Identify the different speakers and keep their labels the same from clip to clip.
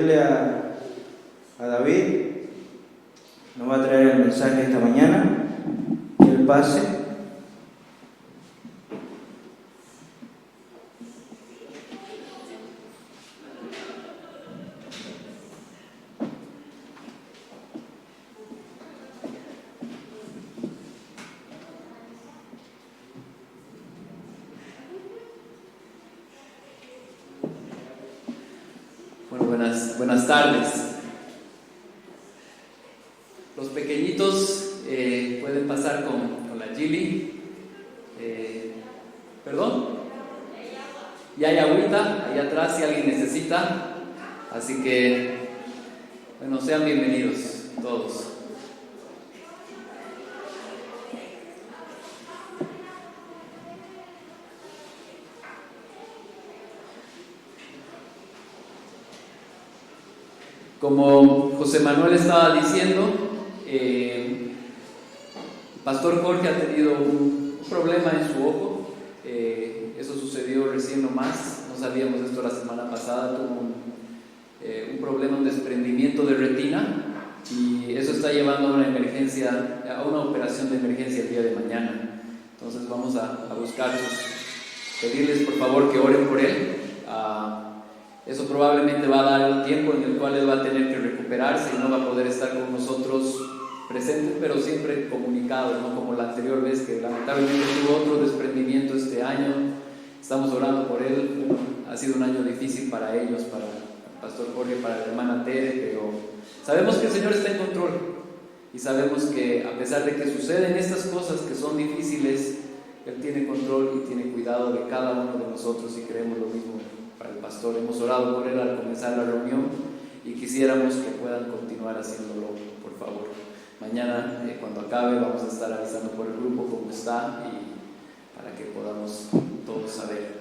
Speaker 1: A David, nos va a traer el mensaje esta mañana, que él pase.
Speaker 2: Bueno, buenas tardes. Los pequeñitos pueden pasar con la Gili. ¿Perdón? Y hay agüita ahí atrás si alguien necesita. Así que, bueno, sean bienvenidos todos. Como José Manuel estaba diciendo, el pastor Jorge ha tenido un problema en su ojo. Eso sucedió recién nomás, no sabíamos esto la semana pasada. Tuvo un problema, un desprendimiento de retina, y eso está llevando a una emergencia, a una operación de emergencia el día de mañana. Entonces vamos a buscar pedirles por favor que oren por él. Eso probablemente va a dar un tiempo en el cual él va a tener que recuperarse y no va a poder estar con nosotros presente, pero siempre comunicado, no como la anterior vez que lamentablemente tuvo otro desprendimiento este año. Estamos orando por él. Ha sido un año difícil para ellos, para el pastor Jorge, para la hermana Tere, pero sabemos que el Señor está en control y sabemos que a pesar de que suceden estas cosas que son difíciles, Él tiene control y tiene cuidado de cada uno de nosotros, y creemos lo mismo para el pastor. Hemos orado por él al comenzar la reunión y quisiéramos que puedan continuar haciéndolo, por favor. Mañana, cuando acabe, vamos a estar avisando por el grupo cómo está, y para que podamos todos saber.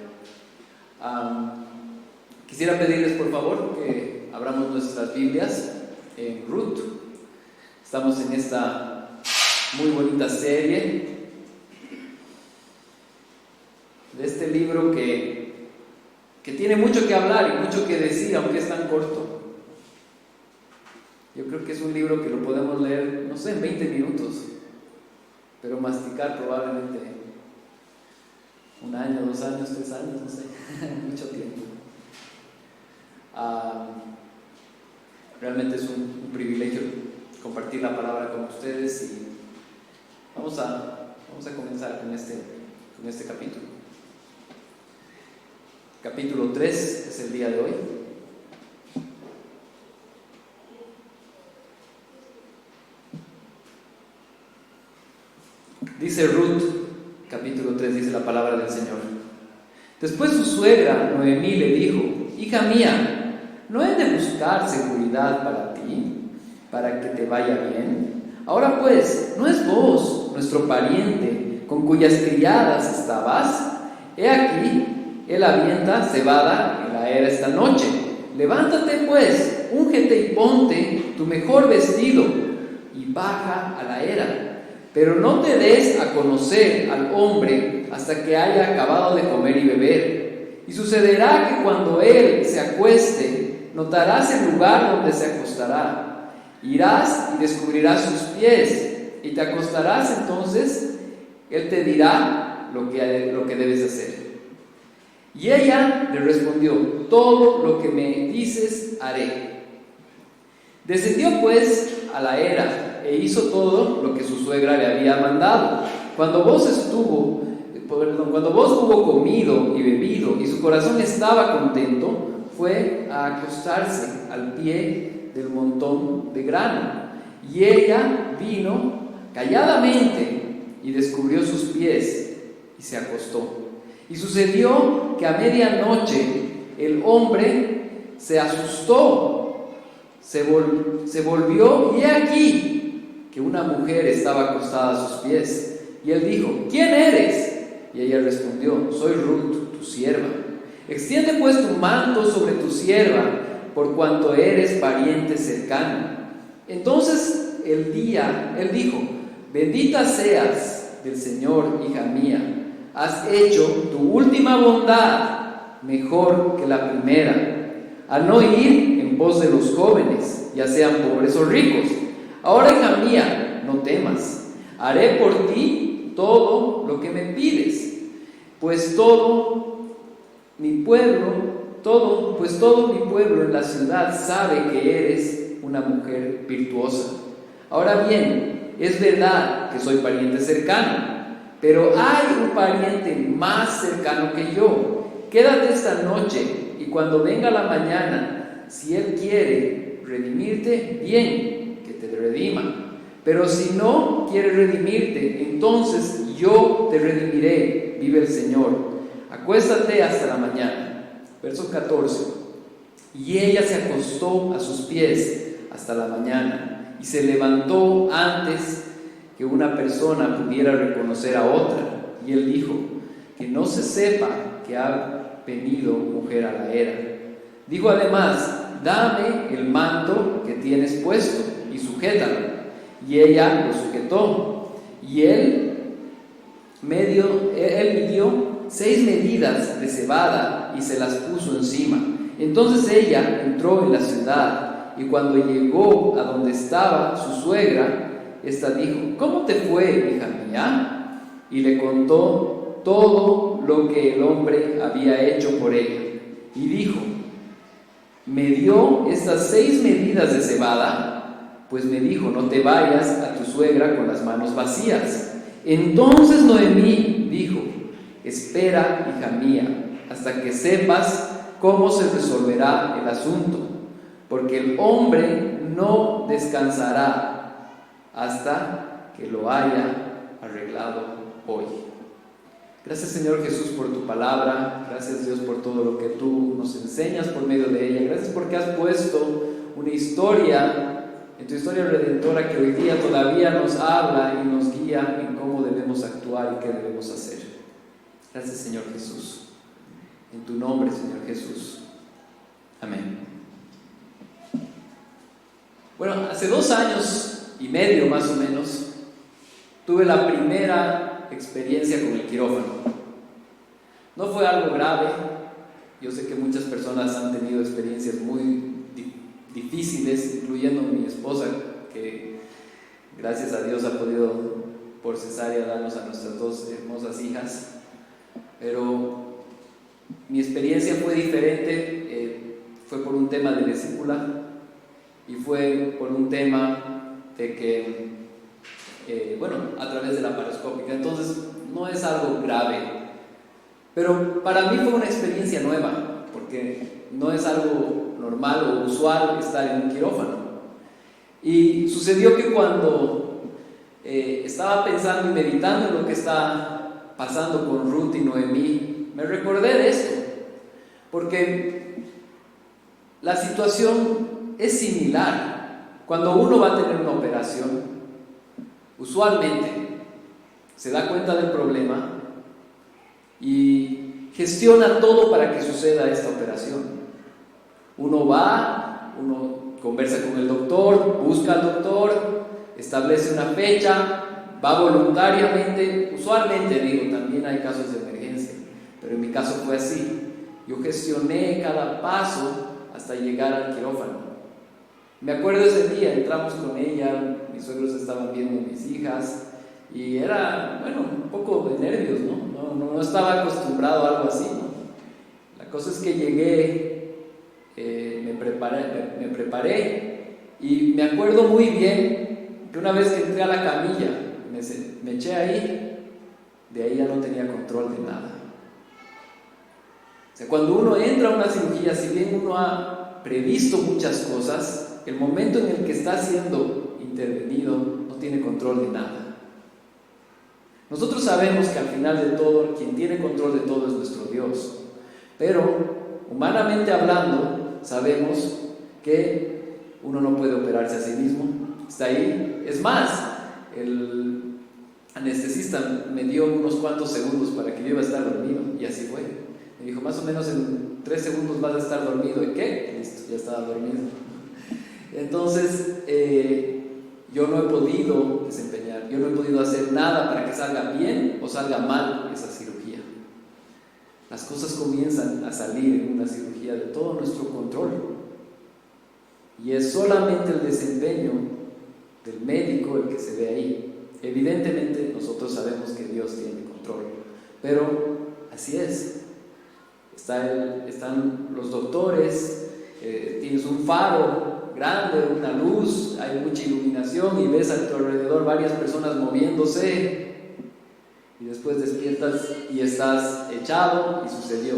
Speaker 2: Quisiera pedirles por favor que abramos nuestras Biblias en Ruth. Estamos en esta muy bonita serie de este libro que tiene mucho que hablar y mucho que decir, aunque es tan corto. Yo creo que es un libro que lo podemos leer, no sé, en 20 minutos, pero masticar probablemente 1 año, 2 años, 3 años, no sé, mucho tiempo. Realmente es un privilegio compartir la palabra con ustedes, y vamos a comenzar con este capítulo. Capítulo 3 es el día de hoy. Dice Ruth, capítulo 3, dice la palabra del Señor. Después su suegra Noemí le dijo: hija mía, ¿no he de buscar seguridad para ti, para que te vaya bien? Ahora pues, ¿no es vos nuestro pariente con cuyas criadas estabas? He aquí, él avienta cebada en la era esta noche. Levántate pues, úngete y ponte tu mejor vestido y baja a la era. Pero no te des a conocer al hombre hasta que haya acabado de comer y beber. Y sucederá que cuando él se acueste, notarás el lugar donde se acostará. Irás y descubrirás sus pies, y te acostarás. Entonces él te dirá lo que debes hacer. Y ella le respondió: todo lo que me dices haré. Descendió pues a la era e hizo todo lo que su suegra le había mandado. Cuando vos hubo comido y bebido y su corazón estaba contento, fue a acostarse al pie del montón de grano. Y ella vino calladamente y descubrió sus pies y se acostó. Y sucedió que a medianoche el hombre se asustó, se volvió, y he aquí que una mujer estaba acostada a sus pies. Y él dijo: ¿quién eres? Y ella respondió: soy Ruth, tu sierva. Extiende pues tu manto sobre tu sierva, por cuanto eres pariente cercano. Entonces él dijo: bendita seas del Señor, hija mía. Has hecho tu última bondad mejor que la primera, al no ir en pos de los jóvenes, ya sean pobres o ricos. Ahora, hija mía, no temas, haré por ti todo lo que me pides, pues todo mi pueblo en la ciudad sabe que eres una mujer virtuosa. Ahora bien, es verdad que soy pariente cercano, pero hay un pariente más cercano que yo. Quédate esta noche y cuando venga la mañana, si él quiere redimirte, bien, que te redima. Pero si no quiere redimirte, entonces yo te redimiré, vive el Señor. Acuéstate hasta la mañana. Verso 14. Y ella se acostó a sus pies hasta la mañana y se levantó antes que una persona pudiera reconocer a otra. Y él dijo: que no se sepa que ha venido mujer a la era. Dijo además: dame el manto que tienes puesto y sujétalo. Y ella lo sujetó. Y él midió 6 medidas de cebada y se las puso encima. Entonces ella entró en la ciudad, y cuando llegó a donde estaba su suegra, ésta dijo: ¿cómo te fue, hija mía? Y le contó todo lo que el hombre había hecho por ella. Y dijo: me dio estas 6 medidas de cebada, pues me dijo: no te vayas a tu suegra con las manos vacías. Entonces Noemí dijo: espera, hija mía, hasta que sepas cómo se resolverá el asunto, porque el hombre no descansará hasta que lo haya arreglado hoy. Gracias, Señor Jesús, por tu palabra. Gracias, Dios, por todo lo que tú nos enseñas por medio de ella. Gracias porque has puesto una historia en tu historia redentora que hoy día todavía nos habla y nos guía en cómo debemos actuar y qué debemos hacer. Gracias, Señor Jesús. En tu nombre, Señor Jesús. Amén. Bueno, hace 2 años y medio más o menos tuve la primera experiencia con el quirófano. No fue algo grave. Yo sé que muchas personas han tenido experiencias muy difíciles, incluyendo mi esposa, que gracias a Dios ha podido por cesárea darnos a nuestras 2 hermosas hijas. Pero mi experiencia fue diferente. Fue por un tema de vesícula y fue por un tema de que a través de la paroscópica. Entonces no es algo grave, pero para mí fue una experiencia nueva, porque no es algo normal o usual estar en un quirófano. Y sucedió que cuando estaba pensando y meditando en lo que está pasando con Ruth y Noemí, me recordé de esto, porque la situación es similar. Cuando uno va a tener una operación, usualmente se da cuenta del problema y gestiona todo para que suceda esta operación. Uno va, uno conversa con el doctor, busca al doctor, establece una fecha, va voluntariamente. Usualmente, también hay casos de emergencia, pero en mi caso fue así. Yo gestioné cada paso hasta llegar al quirófano. Me acuerdo ese día, entramos con ella, mis suegros estaban viendo a mis hijas y era, un poco de nervios, no estaba acostumbrado a algo así, ¿no? La cosa es que llegué, me preparé y me acuerdo muy bien que una vez que entré a la camilla, me eché ahí, de ahí ya no tenía control de nada. O sea, cuando uno entra a una cirugía, si bien uno ha previsto muchas cosas, el momento en el que está siendo intervenido no tiene control de nada. Nosotros sabemos que al final de todo, quien tiene control de todo es nuestro Dios, pero humanamente hablando, sabemos que uno no puede operarse a sí mismo. Está ahí. Es más, el anestesista me dio unos cuantos segundos para que yo iba a estar dormido, y así fue. Me dijo: más o menos en 3 segundos vas a estar dormido. ¿Y qué? Listo, ya estaba dormido. Entonces, yo no he podido desempeñar, yo no he podido hacer nada para que salga bien o salga mal esa cirugía. Las cosas comienzan a salir en una cirugía de todo nuestro control. y es solamente el desempeño del médico el que se ve ahí. Evidentemente nosotros sabemos que Dios tiene control, pero así es. Están los doctores, tienes un faro grande, una luz, hay mucha iluminación y ves a tu alrededor varias personas moviéndose, y después despiertas y estás echado y sucedió,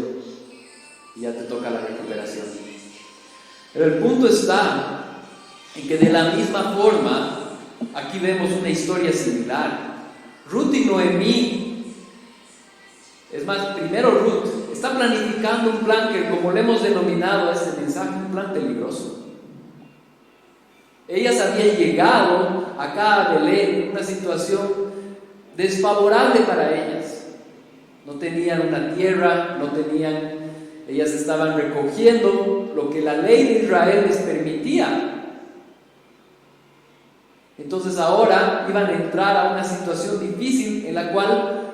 Speaker 2: y ya te toca la recuperación. Pero el punto está en que de la misma forma, aquí vemos una historia similar. Ruth y Noemí, es más, primero Ruth está planificando un plan que, como le hemos denominado a este mensaje, un plan peligroso. Ellas habían llegado acá a Belén en una situación desfavorable para ellas. No tenían una tierra, ellas estaban recogiendo lo que la ley de Israel les permitía. Entonces ahora iban a entrar a una situación difícil en la cual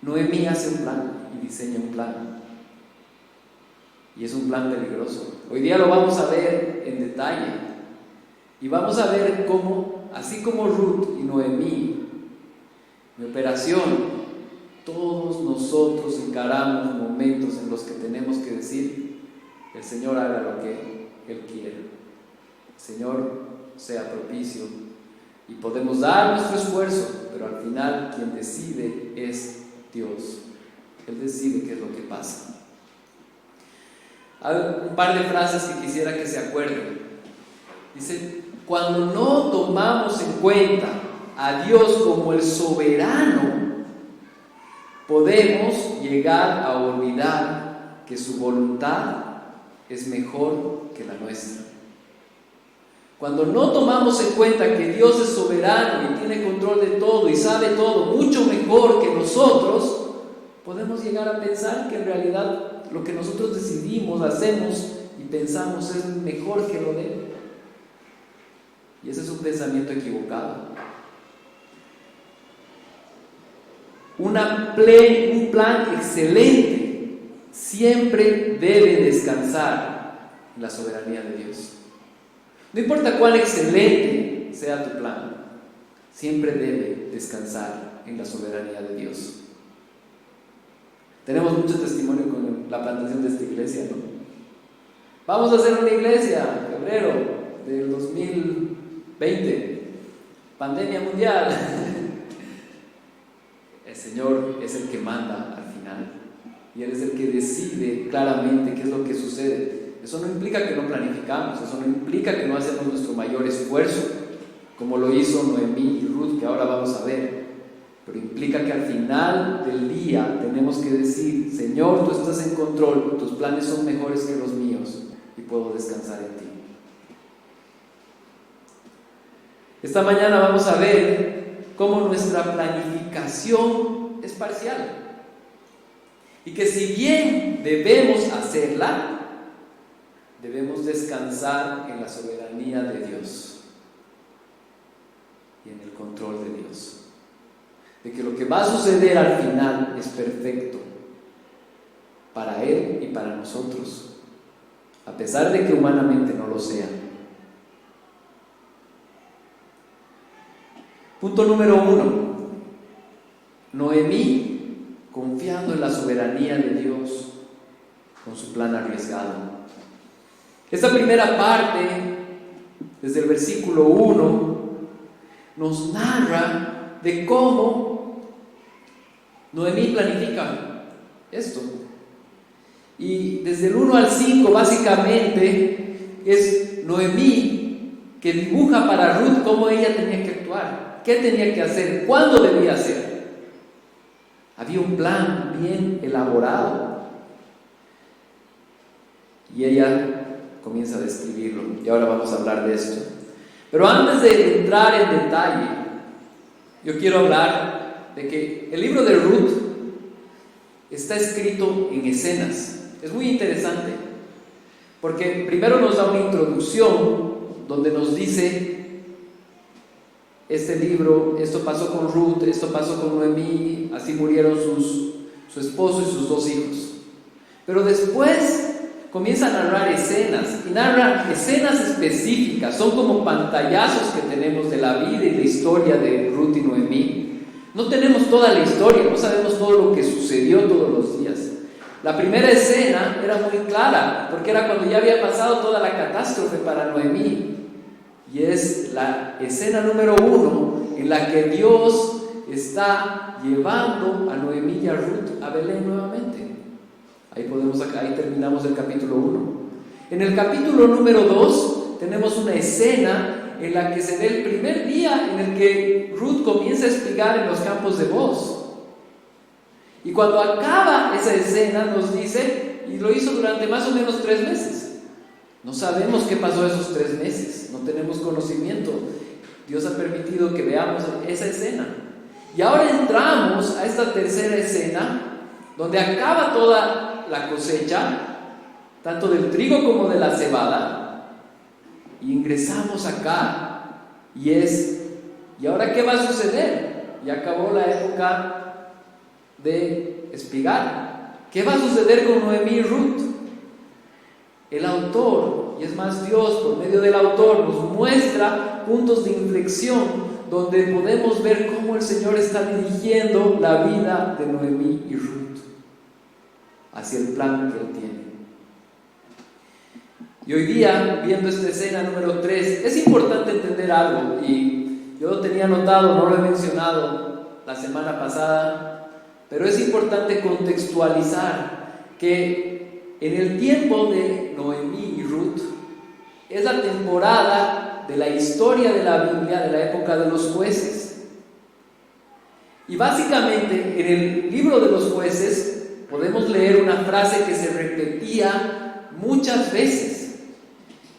Speaker 2: Noemí hace un plan y diseña un plan. Y es un plan peligroso. Hoy día lo vamos a ver en detalle. Y vamos a ver cómo, así como Ruth y Noemí, mi operación, todos nosotros encaramos momentos en los que tenemos que decir: el Señor haga lo que Él quiere, el Señor sea propicio, y podemos dar nuestro esfuerzo, pero al final quien decide es Dios. Él decide qué es lo que pasa. Hay un par de frases que quisiera que se acuerden. Dice: cuando no tomamos en cuenta a Dios como el soberano, podemos llegar a olvidar que su voluntad es mejor que la nuestra. Cuando no tomamos en cuenta que Dios es soberano y tiene control de todo y sabe todo mucho mejor que nosotros, podemos llegar a pensar que en realidad lo que nosotros decidimos, hacemos y pensamos es mejor que lo de Él. Y ese es un pensamiento equivocado. Un plan excelente siempre debe descansar en la soberanía de Dios. No importa cuán excelente sea tu plan, siempre debe descansar en la soberanía de Dios. Tenemos mucho testimonio con la plantación de esta iglesia, ¿no? Vamos a hacer una iglesia, febrero del 2020, pandemia mundial. El Señor es el que manda al final, y Él es el que decide claramente qué es lo que sucede. Eso no implica que no planificamos, eso no implica que no hacemos nuestro mayor esfuerzo, como lo hizo Noemí y Ruth, que ahora vamos a ver, pero implica que al final del día tenemos que decir: Señor, tú estás en control, tus planes son mejores que los míos y puedo descansar en ti. Esta mañana vamos a ver cómo nuestra planificación es parcial, y que si bien debemos hacerla, debemos descansar en la soberanía de Dios y en el control de Dios, de que lo que va a suceder al final es perfecto para Él y para nosotros, a pesar de que humanamente no lo sea. Punto número 1. Noemí confiando en la soberanía de Dios con su plan arriesgado. Esta primera parte, desde el versículo 1, nos narra de cómo Noemí planifica esto. Y desde el 1 al 5, básicamente, es Noemí que dibuja para Ruth cómo ella tenía que actuar, qué tenía que hacer, cuándo debía hacer. Había un plan bien elaborado. Y ella comienza a describirlo, y ahora vamos a hablar de esto. Pero antes de entrar en detalle, yo quiero hablar de que el libro de Ruth está escrito en escenas. Es muy interesante, porque primero nos da una introducción donde nos dice: este libro, esto pasó con Ruth, esto pasó con Noemí, así murieron su esposo y sus 2 hijos. Pero después comienza a narrar escenas, y narra escenas específicas, son como pantallazos que tenemos de la vida y la historia de Ruth y Noemí. No tenemos toda la historia, no sabemos todo lo que sucedió todos los días. La primera escena era muy clara, porque era cuando ya había pasado toda la catástrofe para Noemí, y es la escena número 1 en la que Dios está llevando a Noemí y a Ruth a Belén nuevamente. Ahí terminamos el capítulo 1. En el capítulo número 2 tenemos una escena en la que se ve el primer día en el que Ruth comienza a espigar en los campos de Booz. Y cuando acaba esa escena nos dice, y lo hizo durante más o menos 3 meses. No sabemos qué pasó esos 3 meses, no tenemos conocimiento. Dios ha permitido que veamos esa escena. Y ahora entramos a esta tercera escena, donde acaba toda la cosecha, tanto del trigo como de la cebada, y ingresamos acá, ¿y ahora qué va a suceder? Ya acabó la época de espigar. ¿Qué va a suceder con Noemí y Ruth? El autor, y es más Dios por medio del autor, nos muestra puntos de inflexión donde podemos ver cómo el Señor está dirigiendo la vida de Noemí y Ruth hacia el plan que Él tiene. Y hoy día, viendo esta escena número 3, es importante entender algo, y yo lo tenía anotado, no lo he mencionado la semana pasada, pero es importante contextualizar que en el tiempo de Noemí y Ruth es la temporada de la historia de la Biblia de la época de los jueces. Y básicamente en el libro de los jueces podemos leer una frase que se repetía muchas veces,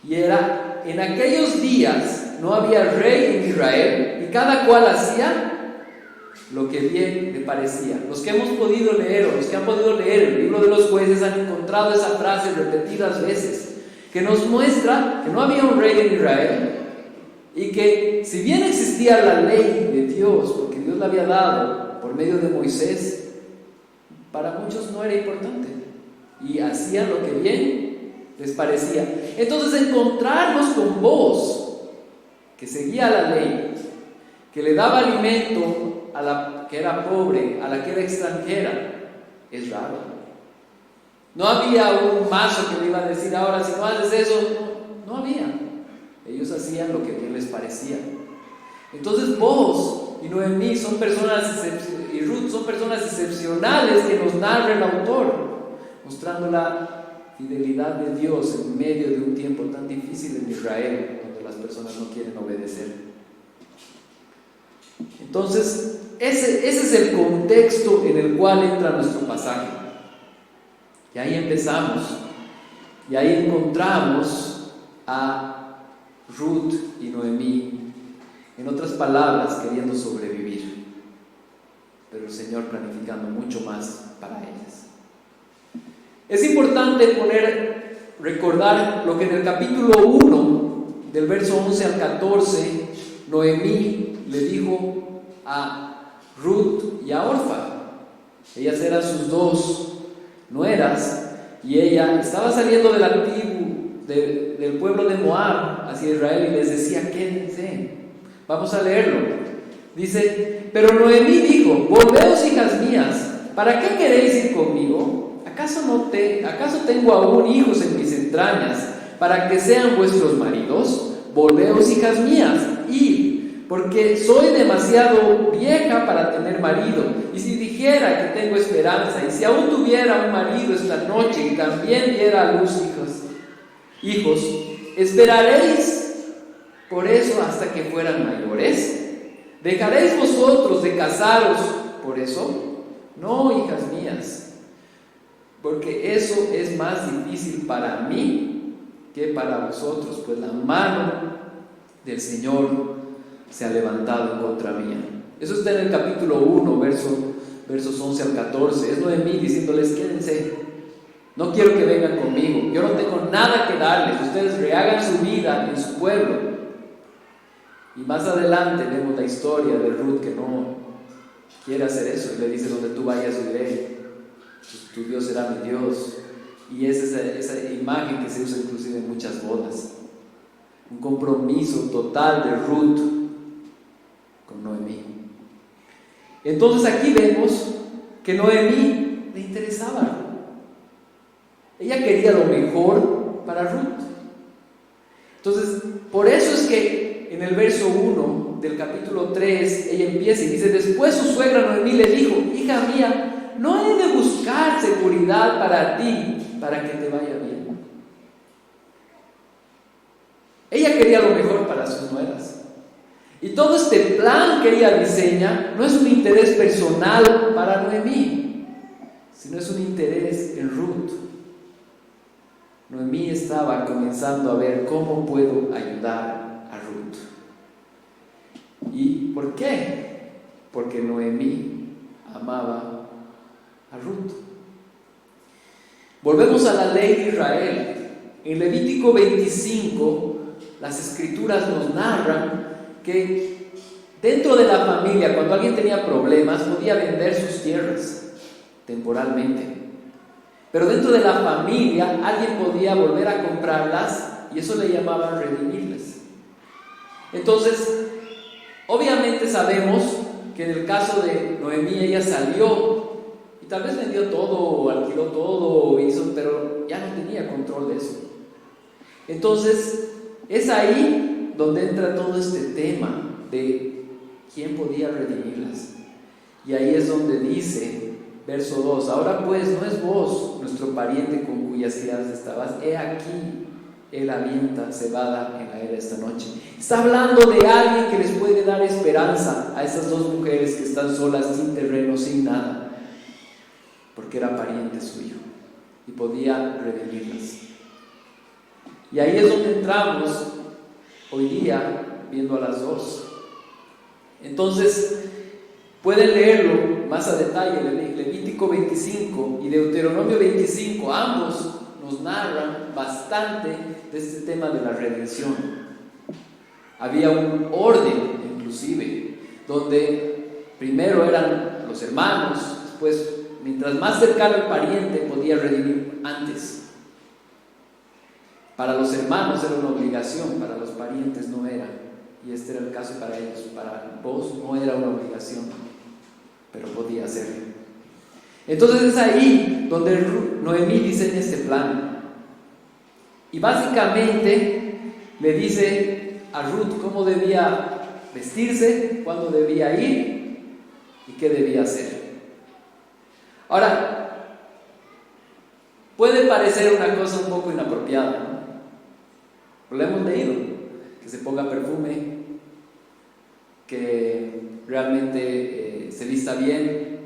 Speaker 2: y era: en aquellos días no había rey en Israel, y cada cual hacía lo que bien le parecía. Los que hemos podido leer, o los que han podido leer el libro de los jueces, han encontrado esa frase repetidas veces, que nos muestra que no había un rey en Israel, y que si bien existía la ley de Dios, porque Dios la había dado por medio de Moisés, para muchos no era importante, y hacían lo que bien les parecía. Entonces, encontrarnos con Booz, que seguía la ley, que le daba alimento a la que era pobre, a la que era extranjera, es raro. No había un mazo que le iba a decir: ahora si no haces eso. No había. Ellos hacían lo que bien les parecía. Entonces Booz y Noemí son personas, y Ruth son personas excepcionales que nos narra el autor, mostrando la fidelidad de Dios en medio de un tiempo tan difícil en Israel, donde las personas no quieren obedecer. Entonces, ese es el contexto en el cual entra nuestro pasaje. Y ahí empezamos, y ahí encontramos a Ruth y Noemí, en otras palabras, queriendo sobrevivir, pero el Señor planificando mucho más para ellas. Es importante recordar lo que en el capítulo 1, del verso 11 al 14, Noemí le dijo a Ruth y a Orfa. Ellas eran sus 2 nueras, y ella estaba saliendo de la tribu del pueblo de Moab hacia Israel, y les decía: quédense. Vamos a leerlo. Dice: pero Noemí dijo: volveos, hijas mías, ¿para qué queréis ir conmigo? ¿Acaso tengo aún hijos en mis entrañas para que sean vuestros maridos? Volveos, hijas mías, id, porque soy demasiado vieja para tener marido. Y si dijera que tengo esperanza, y si aún tuviera un marido esta noche y también diera a luz hijos, ¿esperaréis por eso hasta que fueran mayores? ¿Dejaréis vosotros de casaros por eso? No, hijas mías, porque eso es más difícil para mí que para vosotros, pues la mano del Señor se ha levantado en contra mía. Eso está en el capítulo 1, versos 11 al 14. Es Noemí diciéndoles: quédense, no quiero que vengan conmigo, yo no tengo nada que darles, ustedes rehagan su vida en su pueblo. Y más adelante vemos la historia de Ruth, que no quiere hacer eso, y le dice: donde tú vayas yo iré, tu Dios será mi Dios, Y es esa imagen que se usa inclusive en muchas bodas. Un compromiso total de Ruth con Noemí. Entonces aquí vemos que Noemí le interesaba a Ruth. Ella quería lo mejor para Ruth. Entonces, por eso es que en el verso 1 del capítulo 3, ella empieza y dice: después su suegra Noemí le dijo: hija mía, no he de buscar seguridad para ti, para que te vaya bien. Ella quería lo mejor para sus nueras. Y todo este plan que ella diseña no es un interés personal para Noemí, sino es un interés en Ruth. Noemí estaba comenzando a ver cómo puedo ayudar a Ruth. ¿Y por qué? Porque Noemí amaba a Ruth. Volvemos a la ley de Israel. En Levítico 25, las escrituras nos narran que dentro de la familia, cuando alguien tenía problemas, podía vender sus tierras temporalmente. Pero dentro de la familia, alguien podía volver a comprarlas y eso le llamaban redimirlas. Entonces, obviamente sabemos que en el caso de Noemí, ella salió y tal vez vendió todo o alquiló todo, pero ya no tenía control de eso. Entonces, es ahí donde entra todo este tema de quién podía redimirlas. Y ahí es donde dice, verso 2: ahora pues no es vos nuestro pariente con cuyas criadas estabas, he aquí él avienta cebada en la era esta noche. Está hablando de alguien que les puede dar esperanza a estas dos mujeres que están solas, sin terreno, sin nada, porque era pariente suyo y podía redimirlas. Y ahí es donde entramos hoy día, viendo a las dos. Entonces, pueden leerlo más a detalle, Levítico 25 y Deuteronomio 25, ambos nos narran bastante de este tema de la redención. Había un orden, inclusive, donde primero eran los hermanos, después, mientras más cercano el pariente, podía redimir antes. Para los hermanos era una obligación, para los parientes no era. Y este era el caso para ellos. Para vos no era una obligación, pero podía hacerlo. Entonces es ahí donde Noemí diseña este plan. Y básicamente le dice a Ruth cómo debía vestirse, cuándo debía ir y qué debía hacer. Ahora, puede parecer una cosa un poco inapropiada, ¿no? Lo hemos leído, que se ponga perfume, que realmente se vista bien,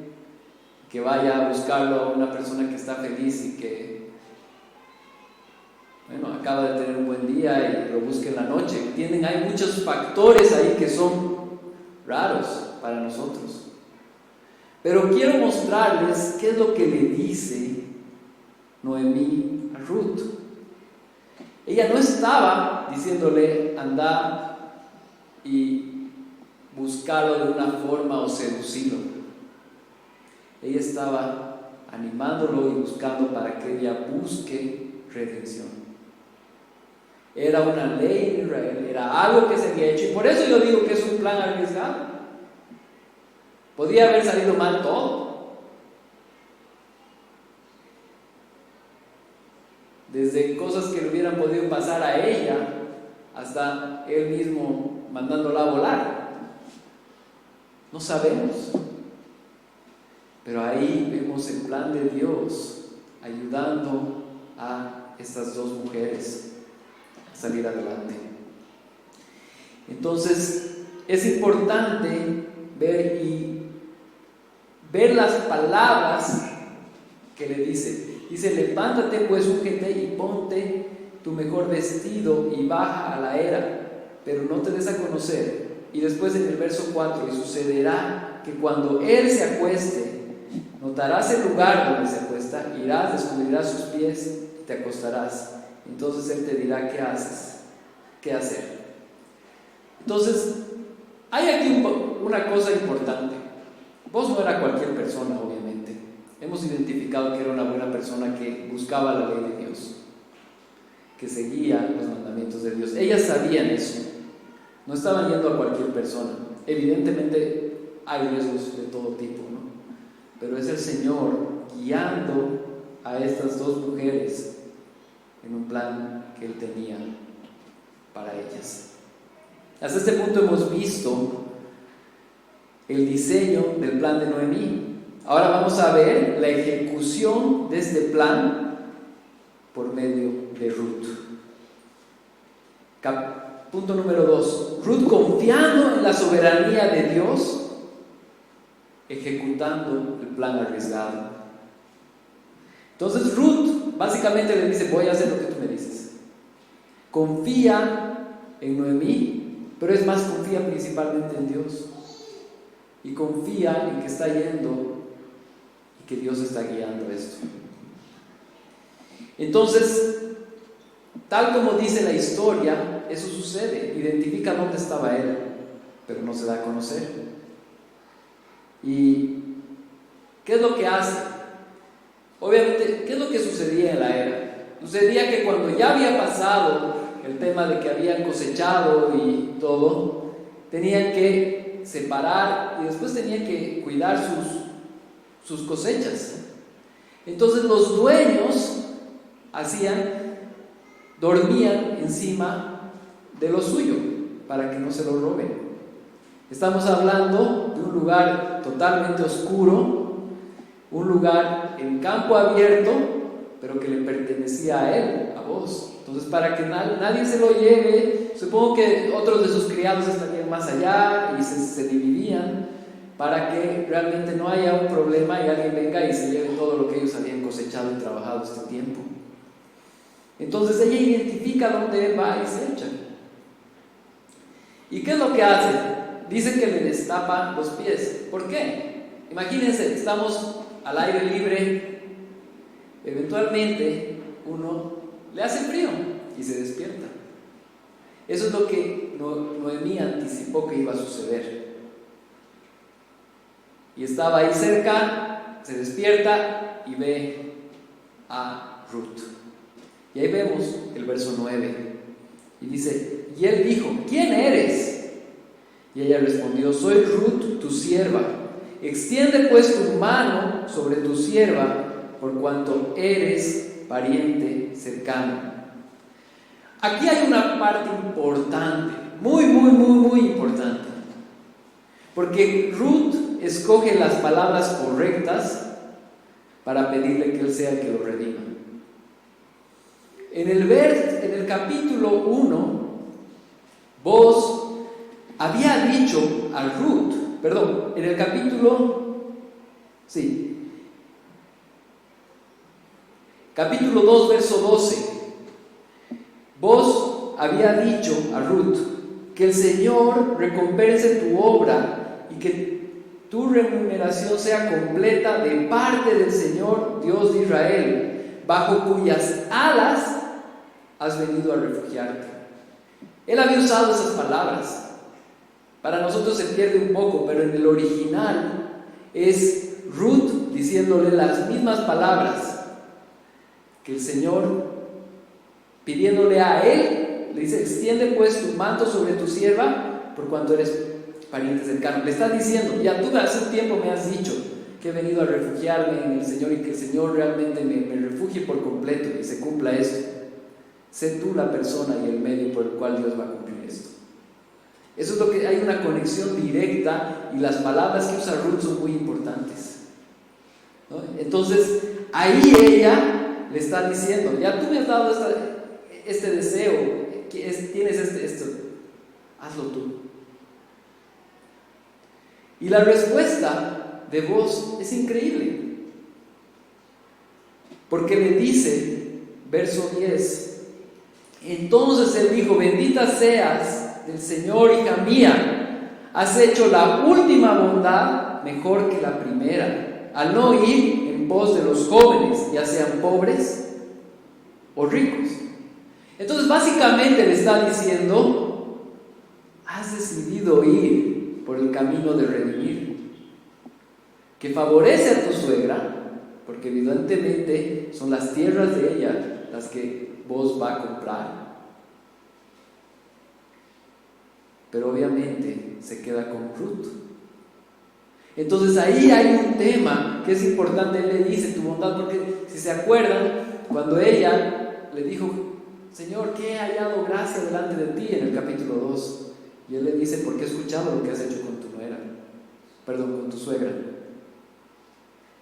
Speaker 2: que vaya a buscarlo a una persona que está feliz y que, bueno, acaba de tener un buen día y lo busque en la noche. ¿Entienden? Hay muchos factores ahí que son raros para nosotros. Pero quiero mostrarles qué es lo que le dice Noemí a Ruth. Ella no estaba diciéndole anda y buscarlo de una forma o seducirlo. Ella estaba animándolo y buscando para que ella busque redención. Era una ley en Israel, era algo que se había hecho, y por eso yo digo que es un plan arriesgado. Podía haber salido mal todo. Desde cosas que le hubieran podido pasar a ella hasta él mismo mandándola a volar. No sabemos. Pero ahí vemos el plan de Dios ayudando a estas dos mujeres a salir adelante. Entonces es importante ver las palabras que le dice. Dice: levántate pues, úngete y ponte tu mejor vestido y baja a la era, pero no te des a conocer. Y después en el verso 4: y sucederá que cuando él se acueste, notarás el lugar donde se acuesta, irás, descubrirás sus pies y te acostarás. Entonces él te dirá qué haces, qué hacer. Entonces, hay aquí una cosa importante. Vos no era cualquier persona, obviamente. hemos identificado que era una buena persona que buscaba la ley de Dios, que seguía los mandamientos de Dios. Ellas sabían eso, no estaban yendo a cualquier persona. Evidentemente hay riesgos de todo tipo, ¿no? Pero es el Señor guiando a estas dos mujeres en un plan que Él tenía para ellas. Hasta este punto hemos visto el diseño del plan de Noemí. Ahora vamos a ver la ejecución de este plan por medio de Ruth. Punto número 2. Ruth confiando en la soberanía de Dios, ejecutando el plan arriesgado. Entonces Ruth básicamente le dice: voy a hacer lo que tú me dices. Confía en Noemí, pero es más, confía principalmente en Dios. Y confía en que está yendo y que Dios está guiando esto. Entonces, tal como dice la historia, eso sucede. Identifica dónde estaba él, pero no se da a conocer. ¿Y qué es lo que hace? Obviamente, ¿qué es lo que sucedía en la era? Sucedía que cuando ya había pasado el tema de que habían cosechado y todo, tenían que separar y después tenían que cuidar sus cosechas. Entonces los dueños dormían encima de lo suyo para que no se lo roben. Estamos hablando de un lugar totalmente oscuro, un lugar en campo abierto, pero que le pertenecía a él, a vos. Entonces, para que nadie se lo lleve, supongo que otros de sus criados estarían más allá y se dividían, para que realmente no haya un problema y alguien venga y se lleve todo lo que ellos habían cosechado y trabajado este tiempo. Entonces ella identifica dónde él va y se echa. ¿Y qué es lo que hace? Dice que le destapa los pies. ¿Por qué? Imagínense, estamos al aire libre, eventualmente uno le hace frío y se despierta. Eso es lo que Noemí anticipó que iba a suceder. Y estaba ahí cerca, se despierta y ve a Ruth. Y ahí vemos el verso 9. Y dice: y él dijo: ¿quién eres? Y ella respondió: soy Ruth, tu sierva. Extiende pues tu mano sobre tu sierva, por cuanto eres pariente cercano. Aquí hay una parte importante, muy importante, porque Ruth escoge las palabras correctas para pedirle que él sea el que lo redima. En el capítulo 1, Boaz había dicho a Ruth, en el capítulo 2, verso 12, Boaz había dicho a Ruth: que el Señor recompense tu obra y que tu remuneración sea completa de parte del Señor Dios de Israel, bajo cuyas alas has venido a refugiarte. Él había usado esas palabras. Para nosotros se pierde un poco, pero en el original es Ruth diciéndole las mismas palabras que el Señor, pidiéndole a él, le dice: extiende pues tu manto sobre tu sierva, por cuanto eres pariente cercano. Le está diciendo: ya tú hace un tiempo me has dicho que he venido a refugiarme en el Señor y que el Señor realmente me refugie por completo y se cumpla esto. Sé tú la persona y el medio por el cual Dios va a cumplir esto. Eso es lo que hay, una conexión directa, y las palabras que usa Ruth son muy importantes, ¿no? Entonces ahí ella le está diciendo: ya tú me has dado este deseo, tienes esto, hazlo tú. Y la respuesta de Boaz es increíble, porque le dice, verso 10: entonces él dijo: bendita seas del Señor, hija mía, has hecho la última bondad mejor que la primera, al no ir en pos de los jóvenes, ya sean pobres o ricos. Entonces básicamente le está diciendo: has decidido ir por el camino de redimir, que favorece a tu suegra, porque evidentemente son las tierras de ella las que vos va a comprar. Pero obviamente se queda con Ruth. Entonces ahí hay un tema que es importante. Él le dice tu bondad, porque si se acuerdan, cuando ella le dijo, Señor, que he hallado gracia delante de ti, en el capítulo 2, y él le dice, porque he escuchado lo que has hecho con con tu suegra.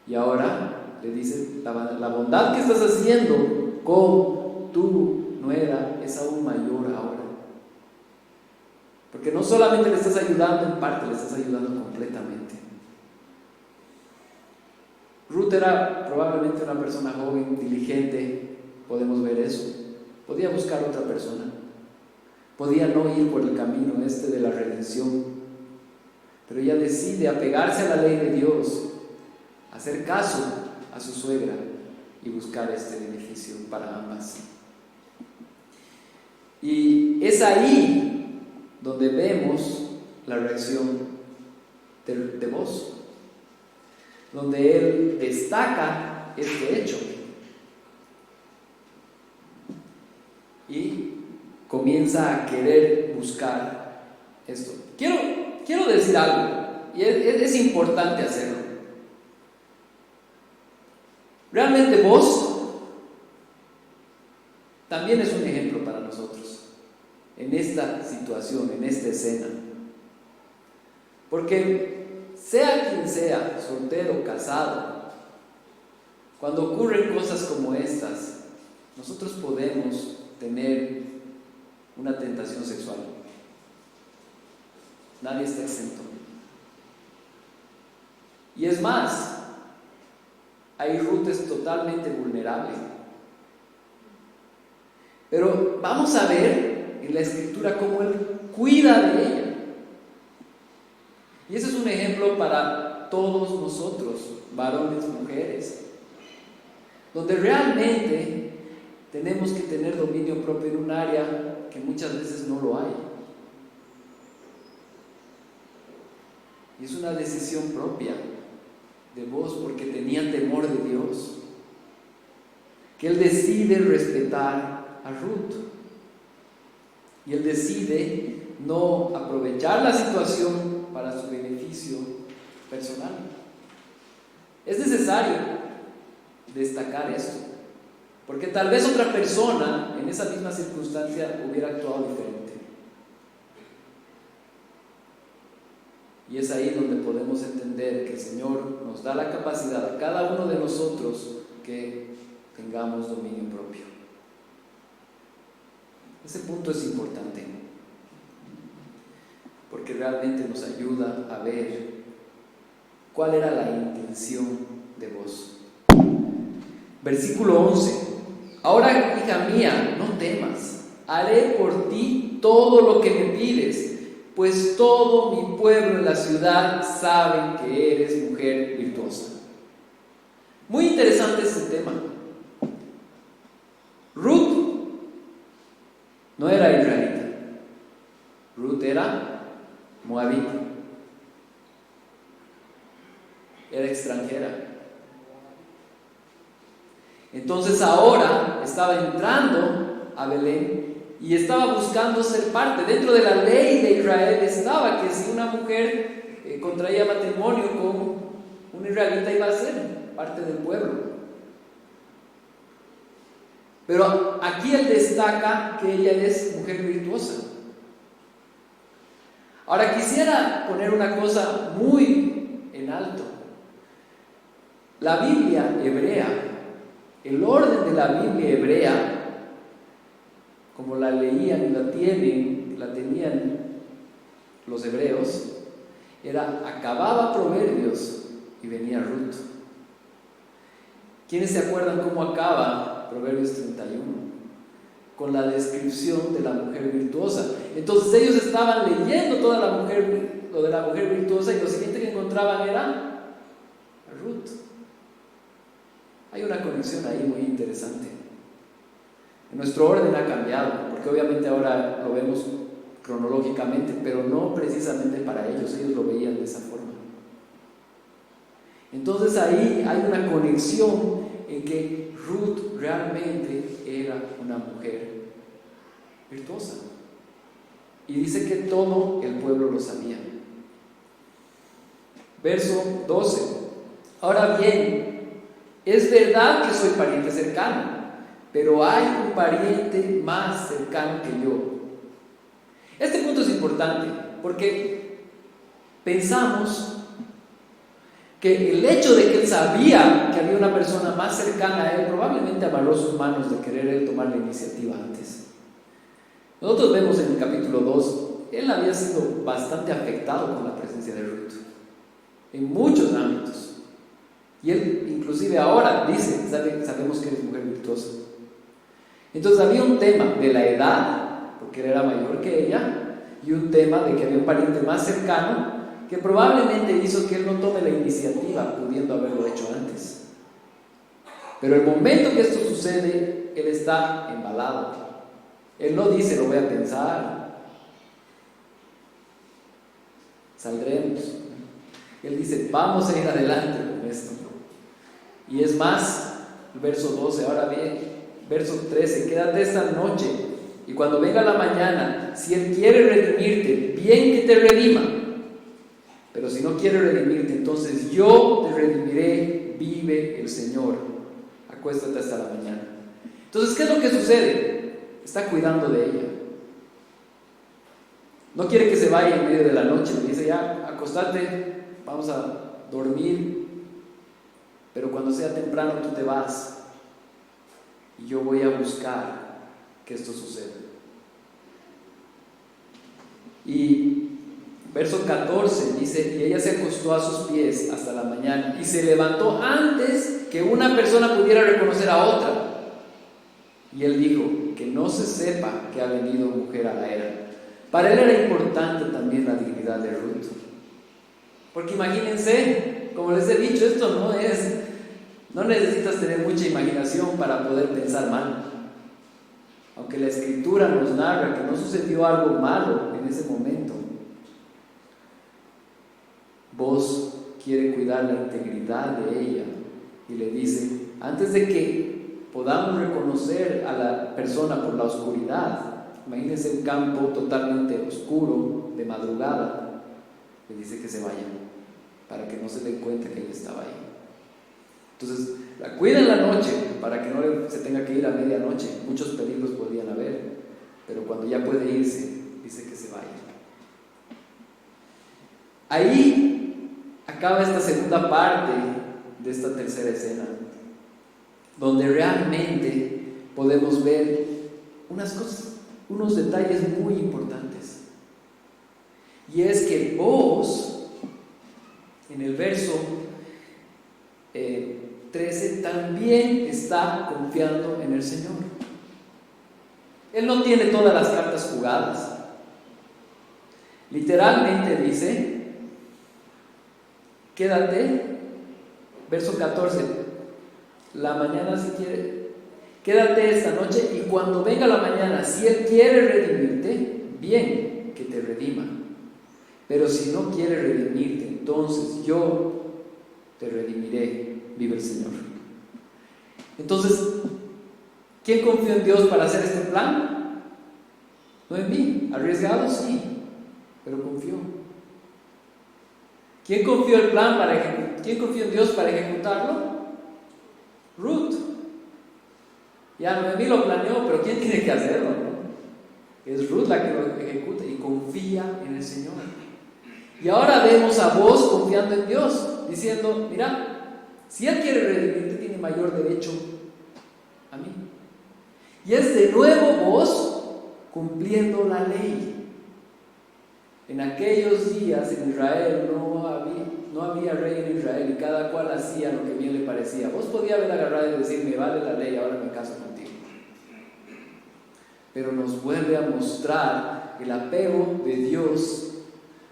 Speaker 2: Y ahora le dice, la bondad que estás haciendo con tu nuera es aún mayor ahora. Porque no solamente le estás ayudando en parte, le estás ayudando completamente. Ruth era probablemente una persona joven, diligente, podemos ver eso. Podía buscar otra persona. Podía no ir por el camino de la redención. Pero ella decide apegarse a la ley de Dios, hacer caso a su suegra y buscar este beneficio para ambas. Y es ahí donde vemos la reacción de Boaz, donde él destaca este hecho y comienza a querer buscar esto. Quiero decir algo, y es importante hacerlo. Realmente Boaz también es un ejemplo para nosotros en esta situación, en esta escena. Porque sea quien sea, soltero, casado, cuando ocurren cosas como estas, nosotros podemos tener una tentación sexual. Nadie está exento. Y es más, ahí Ruth es totalmente vulnerable. Pero vamos a ver en la escritura cómo él cuida de ella. Y ese es un ejemplo para todos nosotros, varones, mujeres, donde realmente tenemos que tener dominio propio en un área que muchas veces no lo hay. Y es una decisión propia de Boaz, porque tenía temor de Dios, que él decide respetar a Ruth. Y él decide no aprovechar la situación para su beneficio personal. Es necesario destacar esto, porque tal vez otra persona en esa misma circunstancia hubiera actuado diferente. Y es ahí donde podemos entender que el Señor nos da la capacidad a cada uno de nosotros que tengamos dominio propio. Ese punto es importante, porque realmente nos ayuda a ver cuál era la intención de Boaz. Versículo 11. Ahora, hija mía, no temas, haré por ti todo lo que me pides, pues todo mi pueblo en la ciudad sabe que eres mujer virtuosa. Muy interesante este tema. Ruth no era israelita. Ruth era moabita. Era extranjera. Entonces ahora estaba entrando a Belén y estaba buscando ser parte. Dentro de la ley de Israel estaba que si una mujer contraía matrimonio con un israelita iba a ser parte del pueblo. Pero aquí él destaca que ella es mujer virtuosa. Ahora quisiera poner una cosa muy en alto. La Biblia hebrea, el orden de la Biblia hebrea, como la leían y la tenían los hebreos, era acababa Proverbios y venía Ruth. ¿Quiénes se acuerdan cómo acaba Proverbios 31? Con la descripción de la mujer virtuosa. Entonces ellos estaban leyendo lo de la mujer virtuosa, y lo siguiente que encontraban era Ruth. Hay una conexión ahí muy interesante. Nuestro orden ha cambiado, porque obviamente ahora lo vemos cronológicamente, pero no precisamente para ellos. Ellos lo veían de esa forma. Entonces ahí hay una conexión en que Ruth realmente era una mujer virtuosa. Y dice que todo el pueblo lo sabía. Verso 12. Ahora bien, es verdad que soy pariente cercano, pero hay un pariente más cercano que yo. Este punto es importante porque pensamos que el hecho de que él sabía que había una persona más cercana a él probablemente amarró sus manos de querer él tomar la iniciativa antes. Nosotros vemos en el capítulo 2, él había sido bastante afectado con la presencia de Ruth en muchos ámbitos. Y él inclusive ahora dice, sabemos que eres mujer virtuosa. Entonces había un tema de la edad, porque él era mayor que ella, y un tema de que había un pariente más cercano que probablemente hizo que él no tome la iniciativa, pudiendo haberlo hecho antes. Pero el momento que esto sucede, él está embalado. Él no dice, lo voy a pensar, saldremos. Él dice, vamos a ir adelante con esto. Y es más, el verso 12, ahora bien, verso 13, quédate esta noche, y cuando venga la mañana, si él quiere redimirte, bien que te redima. Pero si no quiere redimirte, entonces yo te redimiré, vive el Señor. Acuéstate hasta la mañana. Entonces, ¿qué es lo que sucede? Está cuidando de ella. No quiere que se vaya en medio de la noche. Le dice, ya, acostate, vamos a dormir, pero cuando sea temprano tú te vas y yo voy a buscar que esto suceda. Y verso 14 dice, y ella se acostó a sus pies hasta la mañana y se levantó antes que una persona pudiera reconocer a otra. Y él dijo, que no se sepa que ha venido mujer a la era. Para él era importante también la dignidad de Ruth. Porque imagínense, como les he dicho, esto no necesitas tener mucha imaginación para poder pensar mal. Aunque la escritura nos narra que no sucedió algo malo en ese momento, Vos quiere cuidar la integridad de ella y le dice, antes de que podamos reconocer a la persona por la oscuridad, imagínense un campo totalmente oscuro de madrugada, le dice que se vayan para que no se den cuenta que ella estaba ahí. Entonces la cuida en la noche para que no se tenga que ir a medianoche. Muchos peligros podían haber, pero cuando ya puede irse, dice que se vaya. Ahí acaba esta segunda parte de esta tercera escena, donde realmente podemos ver unas cosas, unos detalles muy importantes. Y es que Booz, en el verso 13, también está confiando en el Señor. Él no tiene todas las cartas jugadas. Literalmente dice, quédate, verso 14, la mañana si quiere, quédate esta noche y cuando venga la mañana, si Él quiere redimirte, bien, que te redima. Pero si no quiere redimirte, entonces yo te redimiré, vive el Señor. Entonces, ¿quién confió en Dios para hacer este plan? No en mí, arriesgado sí, pero confió. ¿Quién confió en Dios para ejecutarlo? Ruth. Ya Noemí lo planeó, pero ¿quién tiene que hacerlo? ¿No? Es Ruth la que lo ejecuta y confía en el Señor. Y ahora vemos a Booz confiando en Dios, diciendo, mira, si Él quiere redimirte, tiene mayor derecho a mí. Y es de nuevo Booz cumpliendo la ley. En aquellos días en Israel no había rey en Israel y cada cual hacía lo que bien le parecía. Vos podías haber agarrado y decir, me vale la ley, ahora me caso contigo. Pero nos vuelve a mostrar el apego de Dios,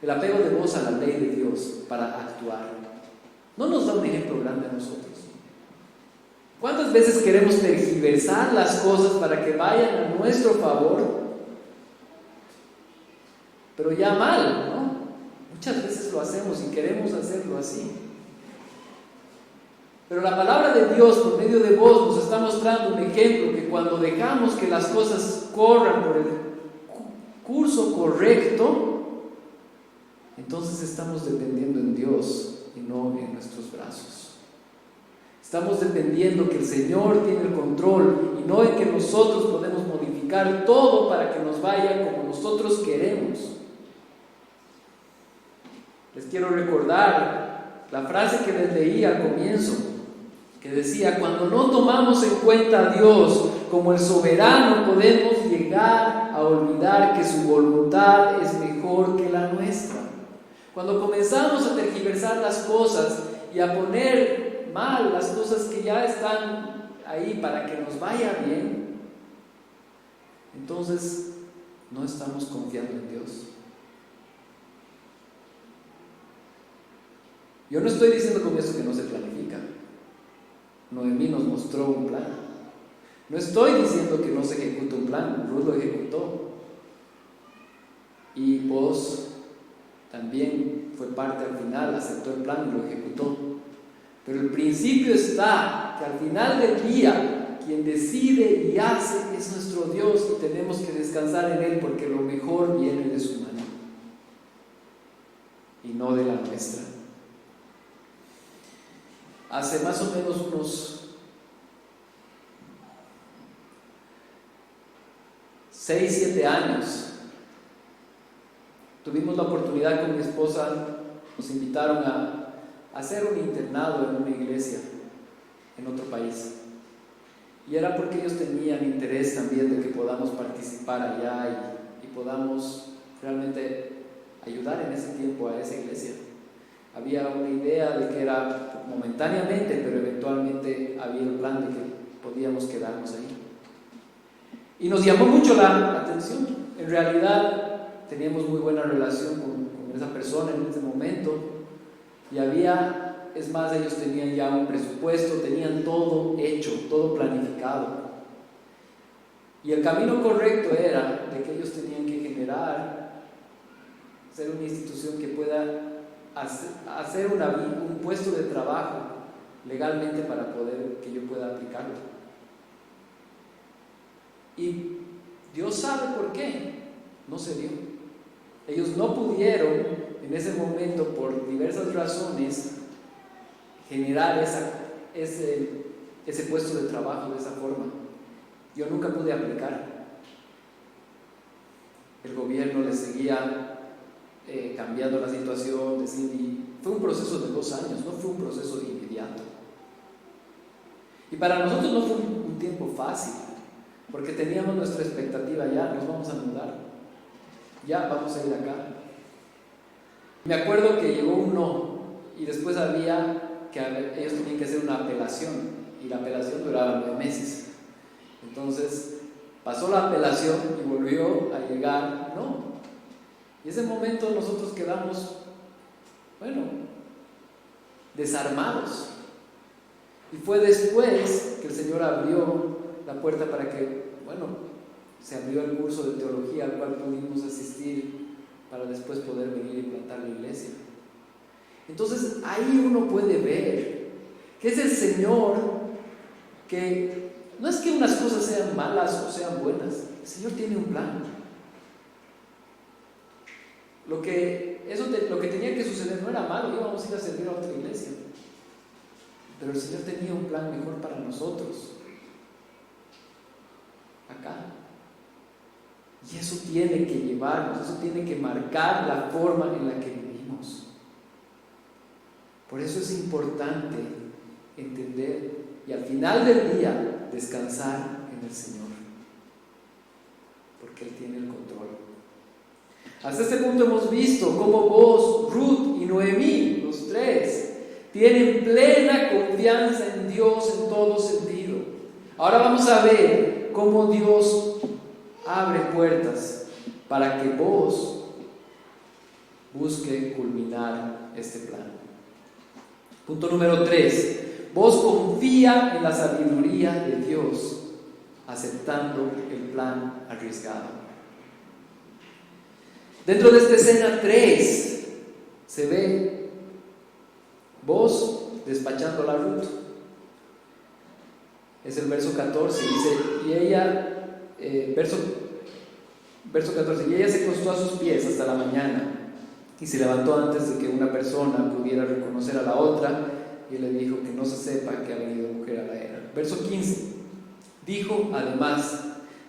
Speaker 2: el apego de Booz a la ley de Dios para actuar. ¿No nos da un ejemplo grande a nosotros? ¿Cuántas veces queremos tergiversar las cosas para que vayan a nuestro favor? Pero ya mal, ¿no? Muchas veces lo hacemos y queremos hacerlo así. Pero la palabra de Dios por medio de vos nos está mostrando un ejemplo que cuando dejamos que las cosas corran por el curso correcto, entonces estamos dependiendo en Dios y no en nuestros brazos. Estamos dependiendo que el Señor tiene el control y no en que nosotros podemos modificar todo para que nos vaya como nosotros queremos. Les quiero recordar la frase que les leí al comienzo, que decía: cuando no tomamos en cuenta a Dios como el soberano, podemos llegar a olvidar que su voluntad es mejor que la nuestra. Cuando comenzamos a tergiversar las cosas y a poner mal las cosas que ya están ahí para que nos vaya bien, entonces no estamos confiando en Dios. Yo no estoy diciendo con eso que no se planifica. Noemí nos mostró un plan. No estoy diciendo que no se ejecuta un plan. Ruth lo ejecutó. Y Boaz también fue parte al final, aceptó el plan y lo ejecutó. Pero el principio está que al final del día quien decide y hace es nuestro Dios, y tenemos que descansar en Él porque lo mejor viene de su mano y no de la nuestra. Hace más o menos unos 6-7 años tuvimos la oportunidad con mi esposa, nos invitaron a hacer un internado en una iglesia en otro país, y era porque ellos tenían interés también de que podamos participar allá y podamos realmente ayudar en ese tiempo a esa iglesia. Había una idea de que era momentáneamente, pero eventualmente había el plan de que podíamos quedarnos ahí. Y nos llamó mucho la atención. En realidad teníamos muy buena relación con esa persona en ese momento. Y es más, ellos tenían ya un presupuesto, tenían todo hecho, todo planificado. Y el camino correcto era de que ellos tenían que ser una institución que pueda hacer un puesto de trabajo legalmente para poder que yo pueda aplicarlo. Y Dios sabe por qué no se dio. Ellos no pudieron en ese momento, por diversas razones, generar ese puesto de trabajo de esa forma. Yo nunca pude aplicar. El gobierno les seguía cambiando la situación, y fue un proceso de 2 años, no fue un proceso inmediato. Y para nosotros no fue un tiempo fácil, porque teníamos nuestra expectativa: ya nos vamos a mudar, ya vamos a ir acá. Me acuerdo que llegó un no, y después ellos tenían que hacer una apelación, y la apelación duraba 9 meses. Entonces pasó la apelación y volvió a llegar no. Y ese momento nosotros quedamos, desarmados. Y fue después que el Señor abrió la puerta para que, se abrió el curso de teología al cual pudimos asistir para después poder venir y plantar la iglesia. Entonces ahí uno puede ver que es el Señor que no es que unas cosas sean malas o sean buenas, el Señor tiene un plan. Lo que tenía que suceder no era malo, íbamos a ir a servir a otra iglesia, pero el Señor tenía un plan mejor para nosotros acá, y eso tiene que llevarnos, eso tiene que marcar la forma en la que vivimos. Por eso es importante entender y al final del día descansar en el Señor, porque Él tiene el control. Hasta este punto hemos visto cómo Boaz, Ruth y Noemí, los tres, tienen plena confianza en Dios en todo sentido. Ahora vamos a ver cómo Dios abre puertas para que Boaz busque culminar este plan. Punto número 3. Boaz confía en la sabiduría de Dios, aceptando el plan arriesgado. Dentro de esta escena 3 se ve Boaz despachando a Ruth. Es el verso 14, dice, y ella, verso 14, y ella se acostó a sus pies hasta la mañana y se levantó antes de que una persona pudiera reconocer a la otra, y él le dijo que no se sepa que ha venido mujer a la era. Verso 15, dijo además,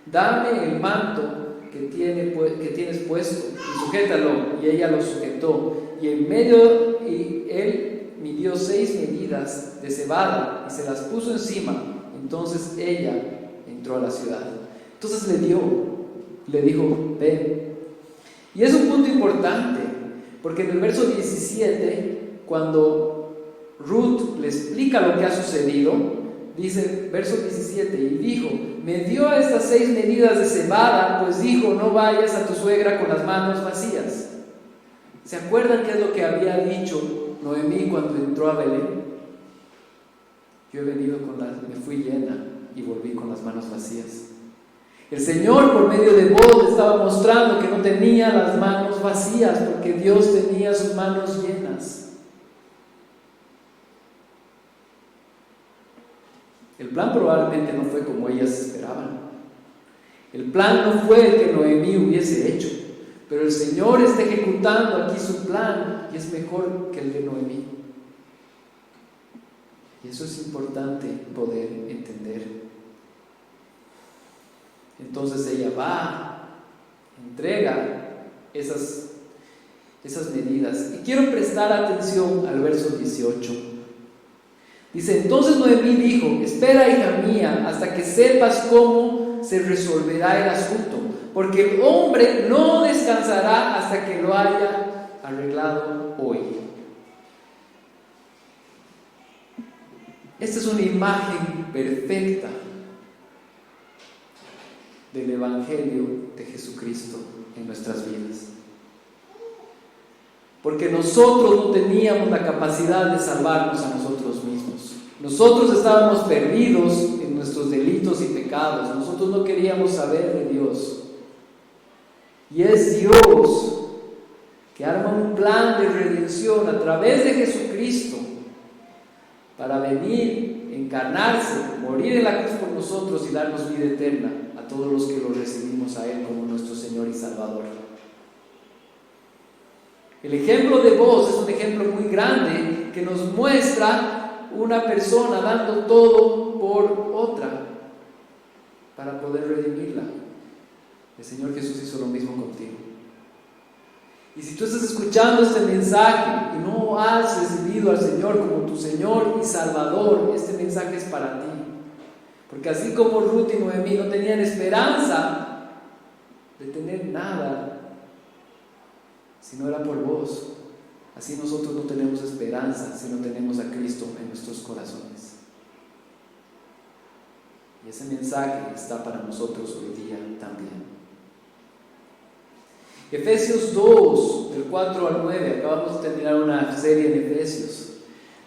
Speaker 2: dame el manto que tienes puesto y sujétalo, y ella lo sujetó, y él midió 6 medidas de cebada y se las puso encima. Entonces ella entró a la ciudad. Entonces le dijo, ven. Y es un punto importante, porque en el verso 17, cuando Ruth le explica lo que ha sucedido, dice, verso 17, y dijo, me dio estas 6 medidas de cebada, pues dijo, no vayas a tu suegra con las manos vacías. ¿Se acuerdan qué es lo que había dicho Noemí cuando entró a Belén? Yo he venido me fui llena y volví con las manos vacías. El Señor, por medio de vos, estaba mostrando que no tenía las manos vacías, porque Dios tenía sus manos llenas. El plan probablemente no fue como ellas esperaban. El plan no fue el que Noemí hubiese hecho, pero el Señor está ejecutando aquí su plan y es mejor que el de Noemí. Y eso es importante poder entender. Entonces ella va, entrega esas medidas. Y quiero prestar atención al verso 18. Dice, entonces Noemí dijo, espera, hija mía, hasta que sepas cómo se resolverá el asunto, porque el hombre no descansará hasta que lo haya arreglado hoy. Esta es una imagen perfecta del Evangelio de Jesucristo en nuestras vidas. Porque nosotros no teníamos la capacidad de salvarnos a nosotros mismos. Nosotros estábamos perdidos en nuestros delitos y pecados. Nosotros no queríamos saber de Dios. Y es Dios que arma un plan de redención a través de Jesucristo para venir, encarnarse, morir en la cruz por nosotros y darnos vida eterna a todos los que lo recibimos a Él como nuestro Señor y Salvador. El ejemplo de vos es un ejemplo muy grande que nos muestra una persona dando todo por otra para poder redimirla. El Señor Jesús hizo lo mismo contigo. Y si tú estás escuchando este mensaje y no has recibido al Señor como tu Señor y Salvador, este mensaje es para ti. Porque así como Ruth y Noemí no tenían esperanza de tener nada si no era por vos, así nosotros no tenemos esperanza si no tenemos a Cristo en nuestros corazones. Y ese mensaje está para nosotros hoy día también. Efesios 2, del 4 al 9, acabamos de terminar una serie en Efesios.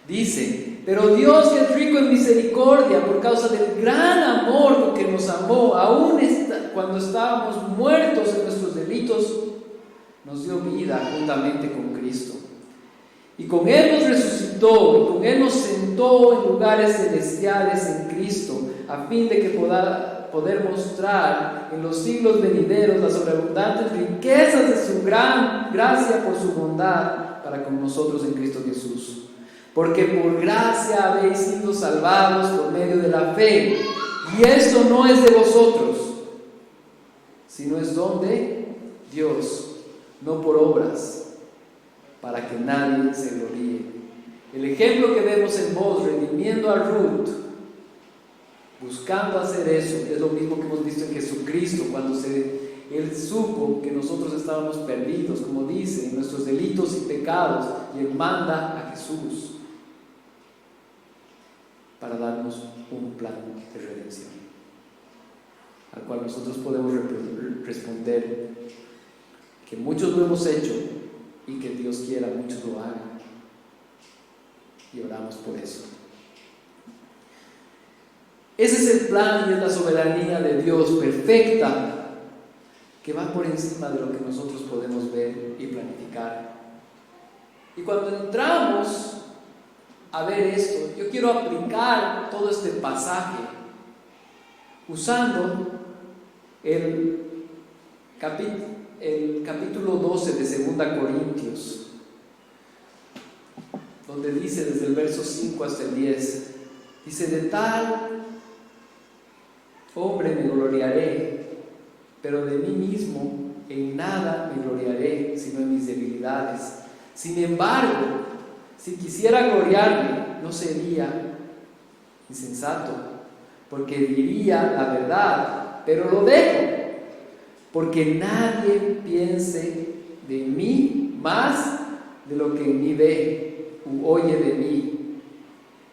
Speaker 2: Dice, pero Dios, que es rico en misericordia, por causa del gran amor con que nos amó, aún cuando estábamos muertos en nuestros delitos, nos dio vida juntamente con Cristo. Y con Él nos resucitó, y con Él nos sentó en lugares celestiales en Cristo, a fin de que poder mostrar en los siglos venideros las sobreabundantes riquezas de su gran gracia por su bondad para con nosotros en Cristo Jesús. Porque por gracia habéis sido salvados por medio de la fe, y esto no es de vosotros, sino es don de Dios, no por obras, para que nadie se gloríe. El ejemplo que vemos en vos, redimiendo a Ruth, buscando hacer eso, es lo mismo que hemos visto en Jesucristo, cuando Él supo que nosotros estábamos perdidos, como dice, en nuestros delitos y pecados, y Él manda a Jesús para darnos un plan de redención, al cual nosotros podemos responder que muchos lo hemos hecho y que Dios quiera muchos lo hagan, y oramos por eso. Ese es el plan y es la soberanía de Dios perfecta, que va por encima de lo que nosotros podemos ver y planificar. Y cuando entramos a ver esto, yo quiero aplicar todo este pasaje usando el capítulo 12 de 2 Corintios, donde dice desde el verso 5 hasta el 10, dice: de tal hombre me gloriaré, pero de mí mismo en nada me gloriaré, sino en mis debilidades. Sin embargo, si quisiera gloriarme, no sería insensato, porque diría la verdad, pero lo dejo, porque nadie piense de mí más de lo que en mí ve u oye de mí.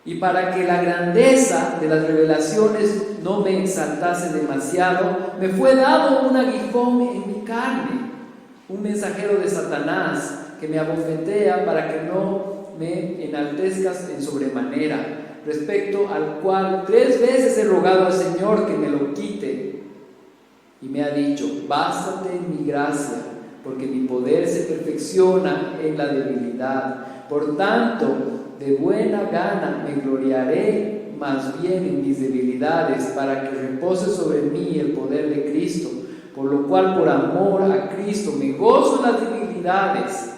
Speaker 2: Y para que la grandeza de las revelaciones no me exaltase demasiado, me fue dado un aguijón en mi carne, un mensajero de Satanás que me abofetea para que no me enaltezcas en sobremanera, respecto al cual 3 veces he rogado al Señor que me lo quite. Y me ha dicho: bástate en mi gracia, porque mi poder se perfecciona en la debilidad. Por tanto, de buena gana me gloriaré más bien en mis debilidades, para que repose sobre mí el poder de Cristo. Por lo cual, por amor a Cristo, me gozo en las debilidades,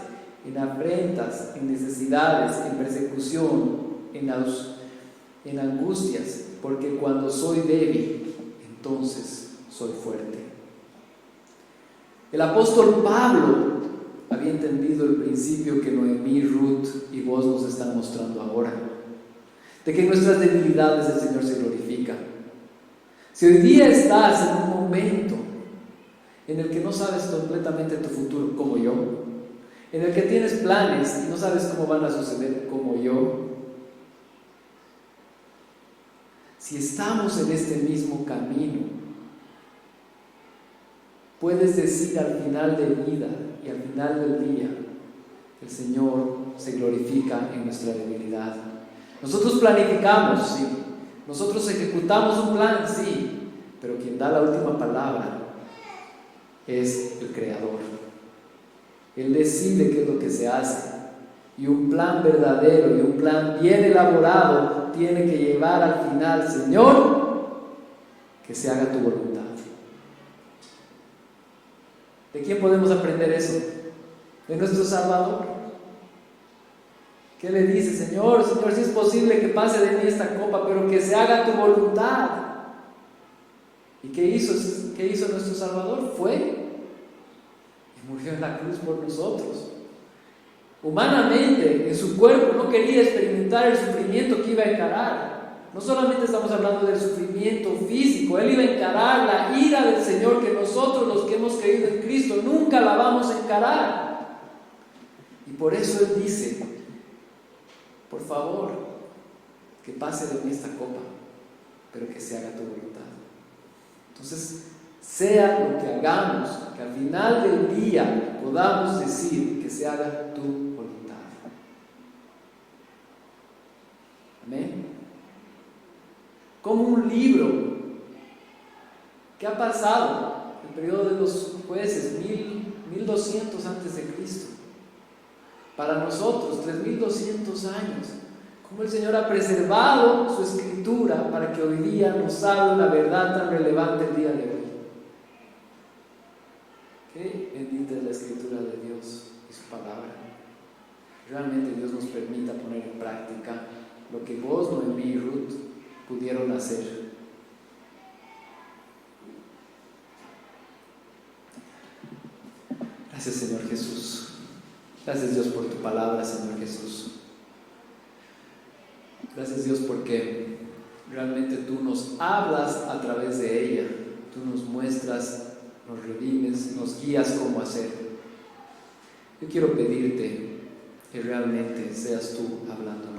Speaker 2: en afrentas, en necesidades, en persecución, en angustias, porque cuando soy débil, entonces soy fuerte. El apóstol Pablo había entendido el principio que Noemí, Ruth y vos nos están mostrando ahora, de que en nuestras debilidades el Señor se glorifica. Si hoy día estás en un momento en el que no sabes completamente tu futuro como yo, en el que tienes planes y no sabes cómo van a suceder como yo, si estamos en este mismo camino, puedes decir al final de vida y al final del día: el Señor se glorifica en nuestra debilidad. Nosotros planificamos, sí. Nosotros ejecutamos un plan, sí. Pero quien da la última palabra es el Creador. Él decide qué es lo que se hace. Y un plan verdadero y un plan bien elaborado tiene que llevar al final: Señor, que se haga tu voluntad. ¿De quién podemos aprender eso? De nuestro Salvador. ¿Qué le dice? Señor, si es posible que pase de mí esta copa, pero que se haga tu voluntad. ¿Y qué hizo nuestro Salvador? Fue y murió en la cruz por nosotros. Humanamente, en su cuerpo, no quería experimentar el sufrimiento que iba a encarar. No solamente estamos hablando del sufrimiento físico, Él iba a encarar la ira del Señor, que nosotros, los que hemos creído en Cristo, nunca la vamos a encarar. Y por eso Él dice: por favor, que pase de mí esta copa, pero que se haga tu voluntad. Entonces, sea lo que hagamos, que al final del día podamos decir: que se haga tu voluntad. Amén. Como un libro que ha pasado el periodo de los jueces, 1200 antes de Cristo, para nosotros 3200 años, como el Señor ha preservado su escritura para que hoy día nos hable una verdad tan relevante el día de hoy. Qué bendita es la escritura de Dios y su palabra. Realmente Dios nos permita poner en práctica lo que vos, Noemí y Ruth pudieron hacer. Gracias, Señor Jesús. Gracias, Dios, por tu palabra, Señor Jesús. Gracias, Dios, porque realmente tú nos hablas a través de ella. Tú nos muestras, nos redimes, nos guías cómo hacer. Yo quiero pedirte que realmente seas tú hablando.